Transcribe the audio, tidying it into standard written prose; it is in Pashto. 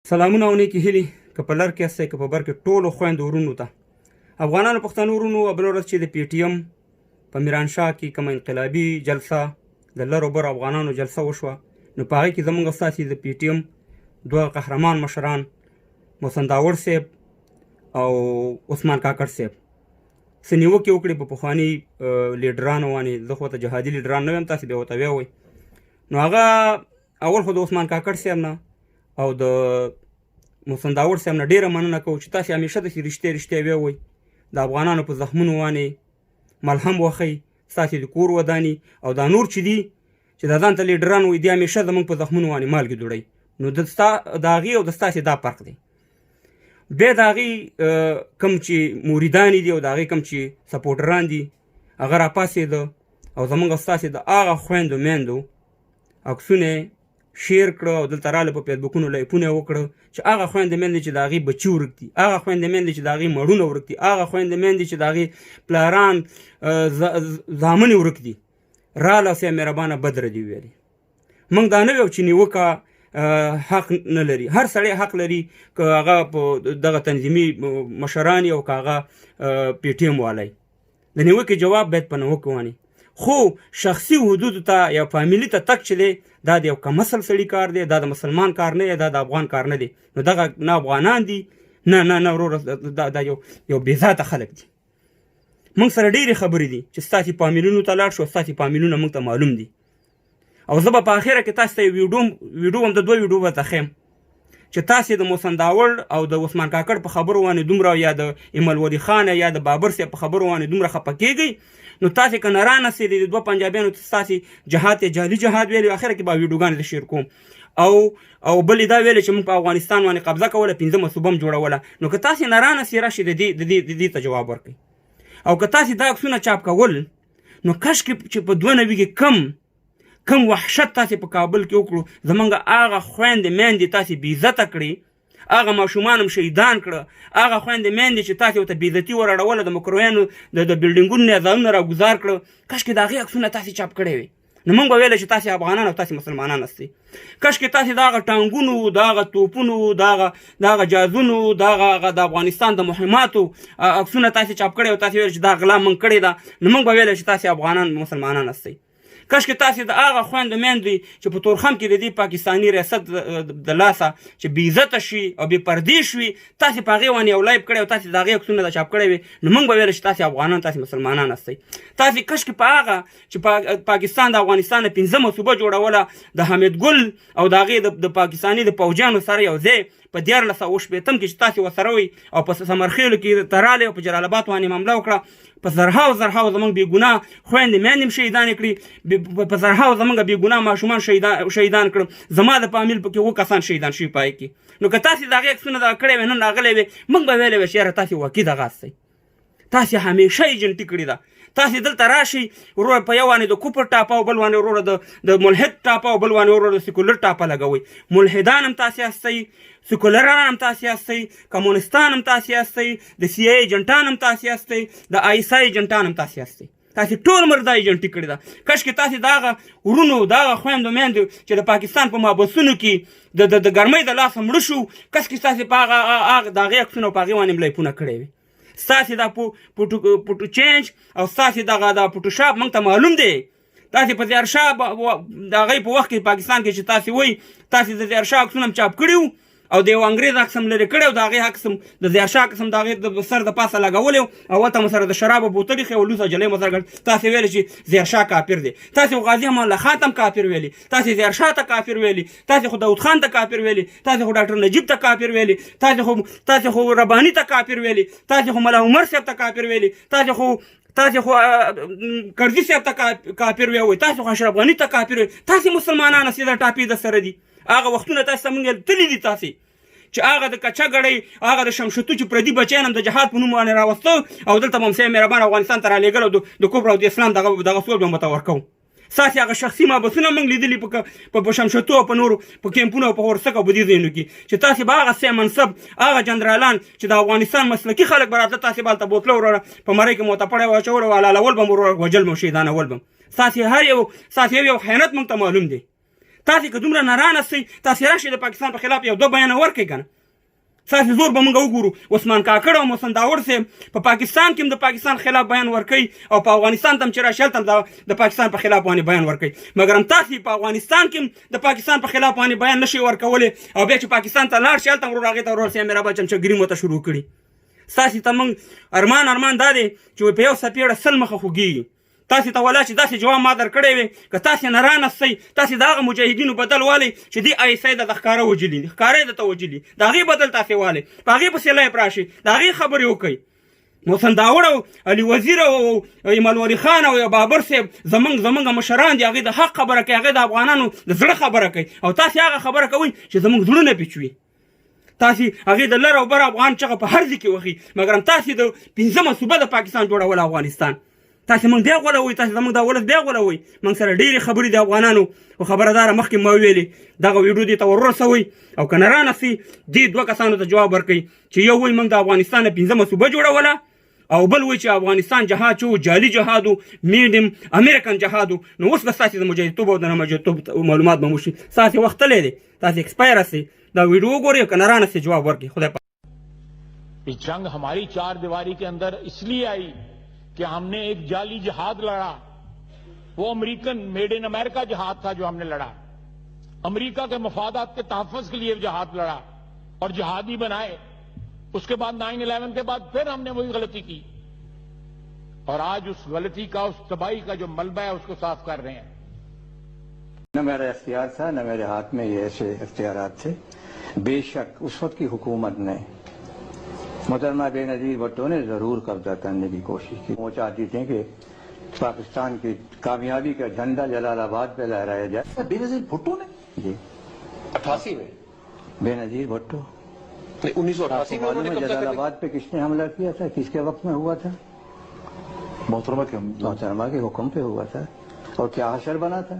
سلامونه او نیکې هیلې که په لر کې یاستئ که په بر کې ټولو خویندو ورونو ته افغانانو پښتنو ورونو بله ورځ چې د پی ټي ایم په میرانشاه کې کومه انقلابي جلسه د لرو برو افغانانو جلسه وشوه نو په هغې کې زموږ ستاسې د پی ټي ایم دوه قهرمان مشران محسن داوړ صاحب او عثمان کاکړ صاحب څه نیوکې وکړې په پخواني لیډرانو باندې زه خو ورته جهادي لیډران نه ویم تاسې بیا ورته ویوئ نو هغه اول خو د عثمان کاکړ صاحب نه او د محسن داوړ صاحب نه ډېره مننه کوو چې تاسې همیشه داسې رښتیا ویوئ د افغانانو په زخمونو باندې ملهم وښئ ستاسې د کور وداني او دا نور چې دي چې دا ځان ته لیډران وایي دي همیشه زموږ په زخمونو باندې مالګې دوړئ نو د هغې او د ستاسې دا فرق دی بیا د هغې کوم چې موریدانې دي او د هغې کوم چې سپورټران دي هغه راپاڅېده او زموږ ستاسې د هغه خویندو میندو عکسونه شیر کړه او دلته راله په فیسبوکونو لایفونه یې وکړه چې هغه خویندې میندې چې د هغې بچي ورک دي هغه خویندې میندې چې د هغې مړونه ورک دي هغه خویندې میندې چې د هغې پلاران زامنې ورک دي راله او مهربانه بدره دي ویلې موږ دا نه ویو چې نیوکه حق نه لري هر سړی حق لري که هغه په دغه تنظیمي مشران او که هغه پی ټي ایم والی د نیوکې جواب باید په نیوکه واني خو شخصي حدودو ته یا فامیلي ته تک چې دی دا د یو کمسل سړي کار دی دا د مسلمان کار نه دی دا د افغان کار نه دی نو دغه نه افغانان دي نه وروره دا یو بېذاته خلک دي موږ سره ډېرې خبرې دي چې ستاسې فامیلونو ته لاړ شو ستاسې فامیلونه موږ ته معلوم دي او زه به په اخره کې تاسو ته یو ویډیو هم د دوه ویډیو به ته ښیم چې تاسې د محسن داوړ او د عثمان کاکړ په خبرو باندې دومره یا د ایمل ولي خان یا د بابر صاحب په خبرو باندې دومره خفه کېږئ نو تاسې که نه رانسئ د دوه پنجابیانو ته ستاسې جهاد ته جعلي جهاد ویلي اخره کې به ویډیوګانې زه شیر کوم او بل دا ویلې چې موږ په افغانستان باندې قبضه کوله 5مه صوبه هم جوړوله نو که تاسې نه رانسئ راشئ د دې ته جواب ورکړئ او که تاسې دا عکسونه چاپ کول نو کشکې چې په 92 کې کم وحشت تاسې په کابل کې وکړو زمونږ هغه خویندې میندې تاسې بېعزته کړي هغه ماشومان هم شهیدان کړه هغه خویندې میندې چې تاسې ورته بېعزتي ورړوله د مکرویانو د بلډینګونو نه ځایونه راګزار کړه کشکې د هغې عکسونه تاسې چاپ کړی وي نو موږ به ویلی چې تاسې افغانان او تاسې مسلمانان هستئ کشکې تاسې د هغه ټانګونو د هغه توپونو د هغه جازونو د افغانستان د مهماتو عکسونه تاسې چاپ کړی او تاسې ویل چې دا غلا موږ کړې ده نو موږ به ویلی چې تاسې افغانان مسلمانان هستئ کشکې تاسې د هغه خویندو میندې چې په تورخم کې د دې پاکستاني ریاست د لاسه چې بېعزته شي او بې پردې شوي تاسې په هغې باندې یو لایف کړی او تاسې د هغې عکسونه د چاپ کړی وي نو موږ به ویله چې تاسې افغانان تاسې مسلمانان هستئ تاسې کشکې په هغه چې پاکستان د افغانستان نه 5مه صوبه جوړوله د حمید ګل او د هغې د پاکستاني د پوجیانو سره یو ځای په 1480 کې چې تاسې ورسره وئ او په سمرخیلو کې ته رالی او په جلال آباد باندې حمله وکړه په زرهاو زموږ بېګناه خویندې میندې هم شهیدانې کړي په زرهاو زموږ بېګناه ماشومان شهیدان کړم زما د فامیل پکې 7 کسان شهیدان شوي په هغې کې نو که تاسې د هغې عکسونه دغه کړی وی نن راغلی وی موږ به ویلی وی چې یاره تاسې واقعي دغه هستئ تاسې همیشه ایجنټي کړې ده تاسې دلته راشئ وروره په یو باندې د کوپر ټاپه او بل باندې وروره د ملحد ټاپه او بل باندې وروره د سیکولر ټاپه لګوئ ملحدان هم تاسې هستئ سیکولران هم تاسې هستئ کمونستان هم تاسې هستئ د سی آی ایجنټان هم تاسې هستئ د آی اس آی ایجنټان هم تاسې هستئ تاسې ټول عمر دا ایجنټي کړې ده کشکې تاسې د هغه ورونو د هغه خویندو میندو چې د پاکستان په محبسونو کې د ګرمۍ د لاسه مړه شو کشکې تاسې په هغه د هغې عکسونه په هغې باندې هم لایفونه کړی وي ستاسې دا پوټو چینج او ستاسې دغه دا پوټوشاپ موږ ته معلوم دی تاسې په ظاهرشاه د هغې په وخت کې پاکستان کې چې تاسې وایي تاسې د ظاهرشاه عکسونه هم چاپ کړي وو او د یو انګریز عکس هم لرې کړی او د هغې عکس هم د ظاهرشاه عکس هم د هغې د سر د پاسه لګولی او ورته مو سره د شرابو بوتل ایښی او لوڅه جلۍ مو سره تاسې ویلې چې ظاهرشاه کافر دی تاسې خو غازي امان الله خان ته هم کافر ویلي تاسې ظاهرشاه ته کافر ویلي تاسې خو داود خان ته کافر ویلي تاسې خو ډاکټر نجیب ته کافر ویلي تاسې خو رباني ته کافر ویلي تاسې خو ملا عمر صاحب ته کافر ویلي تاسې خو کرزي صاحب ته کافر ویوئ تاسې خو اشرف غني ته کافر ویوئ تاسې مسلمانان هستئ دا ټاپې د سره دي هغه وختونه تاسې ته مونږ تللي دي تاسې چې هغه د کچه ګړی هغه د شمشتو چې پردي بچیان هم د جهاد په نوم باندې راوسته او دلته به هم صاحب مهربان افغانستان ته رالېږل او د کفر او د اسلام دغه سوال به هم ورته ورکوو ستاسې هغه شخصي محبسونه موږ لیدلي په شمشتو او په نورو په کیمپونو او په ورسک او په دې ځایونو کې چې تاسې به هغه سي منصب هغه جنرالان چې د افغانستان مسلکي خلک به راته تاسې به هلته بوتله وروره په مرۍ کې مو ورته پړی واچول او حلالول به مو وروره وژل به شهیدانول به ستاسې یو خیانت موږ ته معلوم دی تاسې که دومره نارانه سئ تاسې راشئ د پاکستان په خلاف یو دوه بیانه ورکړئ که نه ستاسې زور به موږ وګورو. عثمان کاکړ او محسن داوړ صاحب په پاکستان کې هم د پاکستان خلاف بیان ورکوي او په افغانستان ته هم چې راشي هلته هم د پاکستان په خلاف باندې بیان ورکوي، مګر هم تاسې په افغانستان کې هم د پاکستان په خلاف باندې بیان نشئ ورکولی او بیا چې پاکستان ته لاړ شي هلته هم ورور هغې ته ورور سي امیر آباد چمچهګیري مو ته شروع کړي. ستاسې ته موږ ارمان دا دی چې په یو څپېړه 100 مخه خوږېږي. تاسې ته ولا چې داسې جواب ما درکړی وي که تاسې نارانه سئ تاسې د هغه مجاهدینو بدل والئ چې دې آی اس آی د ښکاره وجلي ښکاره یې درته وجلي د هغې بدل تاسې والئ په هغې پسې لیب راشئ د هغې خبرې وکئ. محسن داوړ او علي وزیر او ایمالوري خان او بابر صاحب زمونږ مشران دي هغې د حق خبره کوي هغې د افغانانو د زړه خبره کوي او تاسې هغه خبره کوئ چې زموږ زړونه پیچوي. تاسې هغې د لر او بر افغان چغه په هر ځای کې وخي مګر هم تاسې د 5مه صوبه د پاکستان جوړول افغانستان تاسې موږ بیا غولوئ تاسې زموږ دا ولس بیا غولوئ. موږ سره ډېرې خبرې د افغانانو خو خبرداره مخکې ما ویلې دغه ویډیو دې ته ور رسوئ او که نارانه سي دې 2 کسانو ته جواب ورکوئ چې یو وایي موږ د افغانستان نه 5مه صوبه جوړوله او بل وایي چې افغانستان جهاد چې و جعلي جهاد و میډیم امریکن جهاد و. نو اوس به ستاسې د مجاهدتوب او د نامجاهدتوب معلومات به مو شي. ستاسې وخت تللی دی تاسې ایکسپایر سئ دا ویډیو وګورئ که نارانه سي جواب ورکړئ. خدای ये जंग हमारी 4 दीवारी के अंदर इसलिए आई कि हमने एक जाली जहाद लड़ा, वो अमेरिकन मेड इन अमेरिका जहाद था जो हमने लड़ा, अमेरिका के मफादात के तहफ़्फ़ुज़ के लिए जहाद लड़ा और जहादी बनाए. उसके बाद 9/11 के बाद फिर हमने वही गलती की और आज उस गलती का उस तबाही का जो मलबा है उसको साफ कर रहे हैं. न मेरा इख्तियार था न मेरे हाथ में ये ऐसे इख्तियारात थे. बेशक उस वक्त की हुकूमत ने मोहतरमा बेनज़ीर भुट्टो ने जरूर कब्जा करने की कोशिश की. वो चाहती थी कि पाकिस्तान की कामयाबी का झंडा जलालाबाद पे लहराया जाए. बेनज़ीर भुट्टो ने जी 88 में बेनज़ीर भुट्टो 1988 में उन्होंने कब्जा कर जलालाबाद पे किसने हमला किया था, किसके वक्त में हुआ था? मोहतरमा के हुक्म पे हुआ था और क्या हशर बना था.